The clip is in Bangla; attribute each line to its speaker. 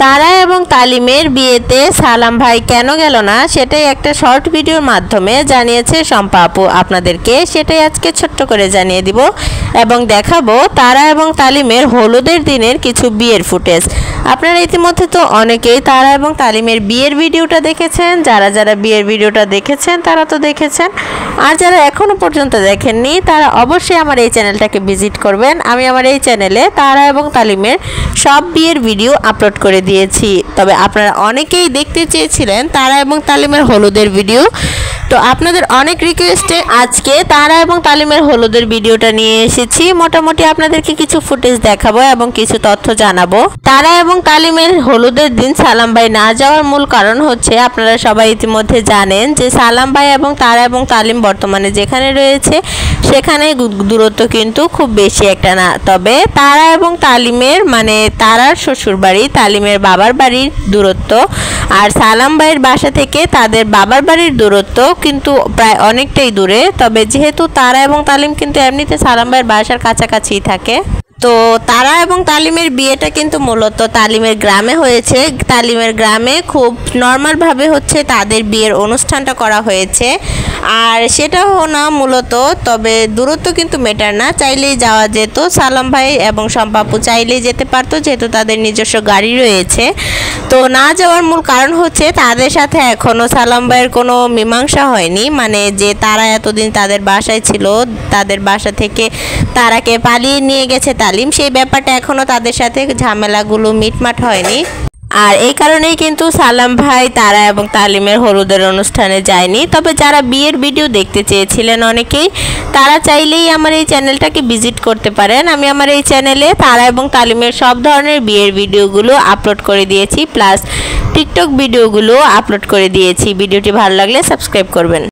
Speaker 1: তারা এবং তালিমের বিয়েতে সালাম ভাই কেন গেল না সেটাই একটা শর্ট ভিডিওর মাধ্যমে জানিয়েছে শম্পা আপু আপনাদেরকে, সেটাই আজকে ছোট্ট করে জানিয়ে দিব এবং দেখাবো তারা এবং তালিমের হলুদের দিনের কিছু বিয়ের ফুটেজ। আপনারা ইতিমধ্যে তো অনেকেই তারা এবং তালিমের বিয়ের ভিডিওটা দেখেছেন, যারা যারা বিয়ের ভিডিওটা দেখেছেন তারা তো দেখেছেন, আর যারা এখনো পর্যন্ত দেখেননি তারা অবশ্যই আমার এই চ্যানেলটাকে ভিজিট করবেন। আমি আমার এই চ্যানেলে তারা এবং তালিমের সব বিয়ের ভিডিও আপলোড করে দিয়েছি। তবে আপনারা অনেকেই দেখতে চেয়েছিলেন তারা এবং তালিমের হলুদের ভিডিও, তো আপনাদের অনেক রিকোয়েস্টে আজকে তারা এবং তালিমের হলুদের ভিডিওটা নিয়ে এসেছি। মোটামুটি আপনাদেরকে কিছু ফুটেজ দেখাবো এবং কিছু তথ্য জানাবো। তারা এবং তালিমের হলুদের দিন সালাম ভাই না যাওয়ার মূল কারণ হচ্ছে, আপনারা সবাই ইতিমধ্যে জানেন যে সালাম ভাই এবং তারা এবং তালিম বর্তমানে যেখানে রয়েছে সেখানে দূরত্ব কিন্তু খুব বেশি একটা না। তবে তারা এবং তালিমের মানে তারার শ্বশুরবাড়ি তালিমের বাবার বাড়ির দূরত্ব আর সালাম ভাইয়ের বাসা থেকে তাদের বাবার বাড়ির দূরত্ব কিন্তু প্রায় অনেকটাই দূরে। তবে যেহেতু তারা এবং তালিম কিন্তু এমনিতে সালাম ভাইয়ের বাসার কাছাকাছিই থাকে, তো তারা এবং তালিমের বিয়েটা কিন্তু মূলত তালিমের গ্রামে হয়েছে। তালিমের গ্রামে খুব নর্মালভাবে হচ্ছে তাদের বিয়ের অনুষ্ঠানটা করা হয়েছে, আর সেটাও না মূলত, তবে দূরত্ব কিন্তু মেটার না, চাইলেই যাওয়া যেত। সালাম ভাই এবং শম্পা আপু চাইলেই যেতে পারতো যেহেতু তাদের নিজস্ব গাড়ি রয়েছে। তো না যাওয়ার মূল কারণ হচ্ছে তাদের সাথে এখনও সালাম ভাইয়ের কোনো মীমাংসা হয়নি, মানে যে তারা এতদিন তাদের বাসায় ছিল, তাদের বাসা থেকে তারাকে পালিয়ে নিয়ে গেছে তালিম, সেই ব্যাপারটা এখনও তাদের সাথে ঝামেলাগুলো মিটমাট হয়নি। আর এই কারণেই কিন্তু সালাম ভাই তারা এবং তালিমের হলুদের অনুষ্ঠানে যায়নি। তবে যারা বিয়ের ভিডিও দেখতে চেয়েছিলেন অনেকেই, তারা চাইলেই আমার এই চ্যানেলটাকে ভিজিট করতে পারেন। আমি আমার এই চ্যানেলে তারা এবং তালিমের সব ধরনের বিয়ের ভিডিওগুলো আপলোড করে দিয়েছি, প্লাস টিকটক ভিডিওগুলো আপলোড করে দিয়েছি। ভিডিওটি ভালো লাগলে সাবস্ক্রাইব করবেন।